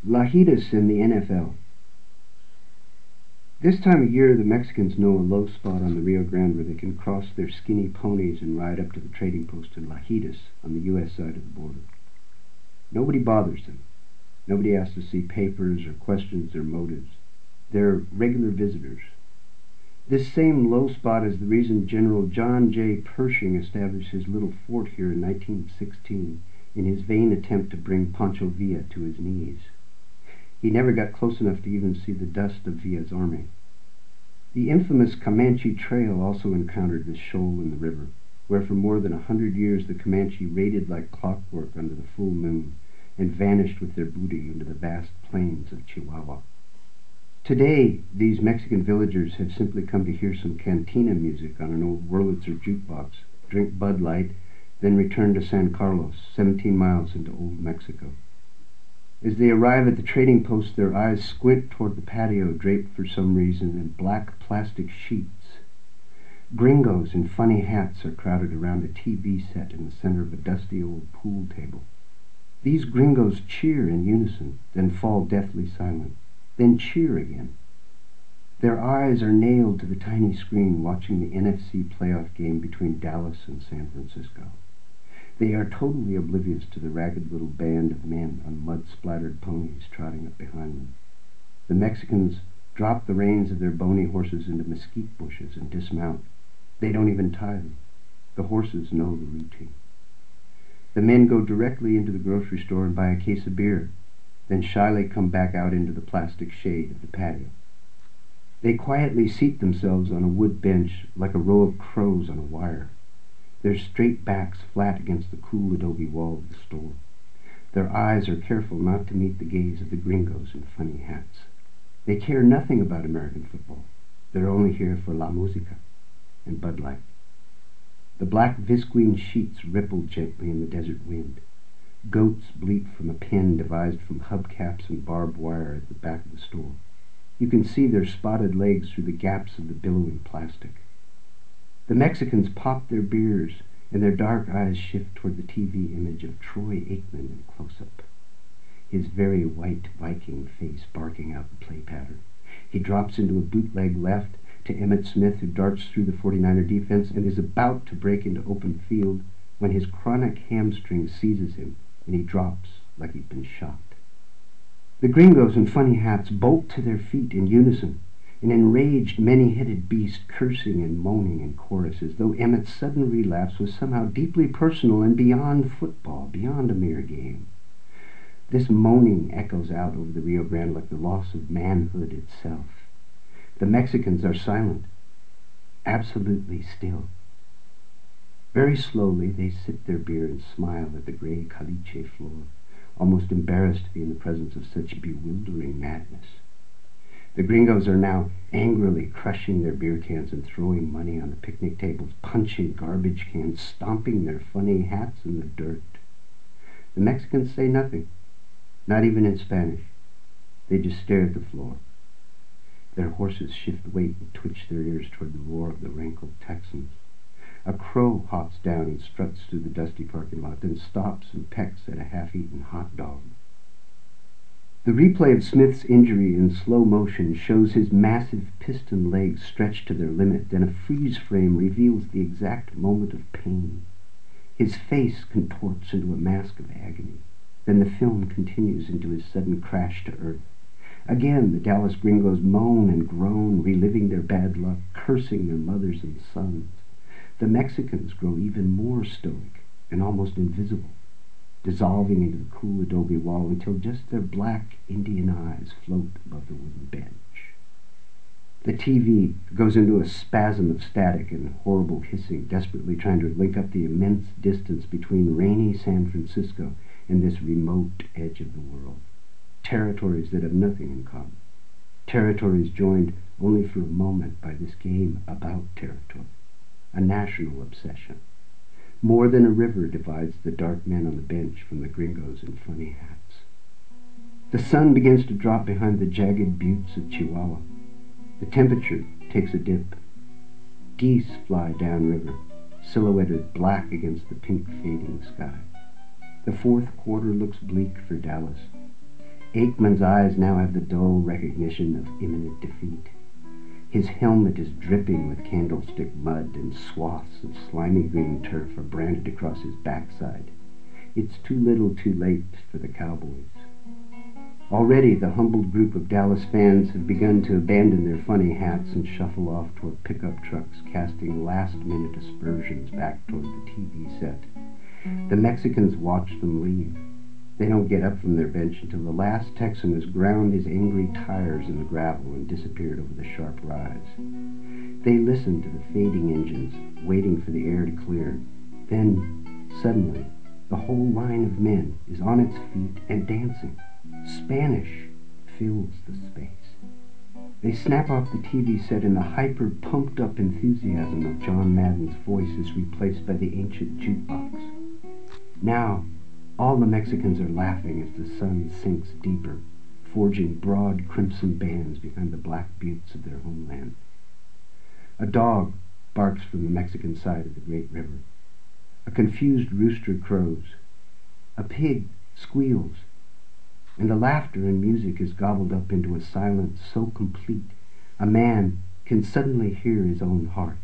Lajitas and the NFL. This time of year, the Mexicans know a low spot on the Rio Grande where they can cross their skinny ponies and ride up to the trading post in Lajitas on the U.S. side of the border. Nobody bothers them. Nobody asks to see papers or questions their motives. They're regular visitors. This same low spot is the reason General John J. Pershing established his little fort here in 1916 in his vain attempt to bring Pancho Villa to his knees. He never got close enough to even see the dust of Villa's army. The infamous Comanche Trail also encountered this shoal in the river, where for more than 100 years the Comanche raided like clockwork under the full moon and vanished with their booty into the vast plains of Chihuahua. Today, these Mexican villagers have simply come to hear some cantina music on an old Wurlitzer jukebox, drink Bud Light, then return to San Carlos, 17 miles into Old Mexico. As they arrive at the trading post, their eyes squint toward the patio draped for some reason in black plastic sheets. Gringos in funny hats are crowded around a TV set in the center of a dusty old pool table. These gringos cheer in unison, then fall deathly silent, then cheer again. Their eyes are nailed to the tiny screen watching the NFC playoff game between Dallas and San Francisco. They are totally oblivious to the ragged little band of men on mud-splattered ponies trotting up behind them. The Mexicans drop the reins of their bony horses into mesquite bushes and dismount. They don't even tie them. The horses know the routine. The men go directly into the grocery store and buy a case of beer, then shyly come back out into the plastic shade of the patio. They quietly seat themselves on a wood bench like a row of crows on a wire, their straight backs flat against the cool adobe wall of the store. Their eyes are careful not to meet the gaze of the gringos in funny hats. They care nothing about American football. They're only here for La Musica and Bud Light. The black visqueen sheets ripple gently in the desert wind. Goats bleat from a pen devised from hubcaps and barbed wire at the back of the store. You can see their spotted legs through the gaps of the billowing plastic. The Mexicans pop their beers, and their dark eyes shift toward the TV image of Troy Aikman in close-up, his very white Viking face barking out the play pattern. He drops into a bootleg left to Emmitt Smith, who darts through the 49er defense and is about to break into open field when his chronic hamstring seizes him and he drops like he'd been shot. The gringos in funny hats bolt to their feet in unison, an enraged, many-headed beast cursing and moaning in chorus, as though Emmett's sudden relapse was somehow deeply personal and beyond football, beyond a mere game. This moaning echoes out over the Rio Grande like the loss of manhood itself. The Mexicans are silent, absolutely still. Very slowly they sip their beer and smile at the gray caliche floor, almost embarrassed to be in the presence of such bewildering madness. The gringos are now angrily crushing their beer cans and throwing money on the picnic tables, punching garbage cans, stomping their funny hats in the dirt. The Mexicans say nothing, not even in Spanish. They just stare at the floor. Their horses shift weight and twitch their ears toward the roar of the rankled Texans. A crow hops down and struts through the dusty parking lot, then stops and pecks at a half-eaten hot dog. The replay of Smith's injury in slow motion shows his massive piston legs stretched to their limit, then a freeze frame reveals the exact moment of pain. His face contorts into a mask of agony. Then the film continues into his sudden crash to earth. Again, the Dallas gringos moan and groan, reliving their bad luck, cursing their mothers and sons. The Mexicans grow even more stoic and almost invisible, dissolving into the cool adobe wall until just their black Indian eyes float above the wooden bench. The TV goes into a spasm of static and horrible hissing, desperately trying to link up the immense distance between rainy San Francisco and this remote edge of the world. Territories that have nothing in common. Territories joined only for a moment by this game about territory. A national obsession. More than a river divides the dark men on the bench from the gringos in funny hats. The sun begins to drop behind the jagged buttes of Chihuahua. The temperature takes a dip. Geese fly downriver, silhouetted black against the pink fading sky. The fourth quarter looks bleak for Dallas. Aikman's eyes now have the dull recognition of imminent defeat. His helmet is dripping with candlestick mud, and swaths of slimy green turf are branded across his backside. It's too little too late for the Cowboys. Already the humbled group of Dallas fans have begun to abandon their funny hats and shuffle off toward pickup trucks, casting last-minute aspersions back toward the TV set. The Mexicans watch them leave. They don't get up from their bench until the last Texan has ground his angry tires in the gravel and disappeared over the sharp rise. They listen to the fading engines, waiting for the air to clear. Then, suddenly, the whole line of men is on its feet and dancing. Spanish fills the space. They snap off the TV set, and the hyper-pumped-up enthusiasm of John Madden's voice is replaced by the ancient jukebox. Now, all the Mexicans are laughing as the sun sinks deeper, forging broad crimson bands behind the black buttes of their homeland. A dog barks from the Mexican side of the great river. A confused rooster crows. A pig squeals. And the laughter and music is gobbled up into a silence so complete a man can suddenly hear his own heart.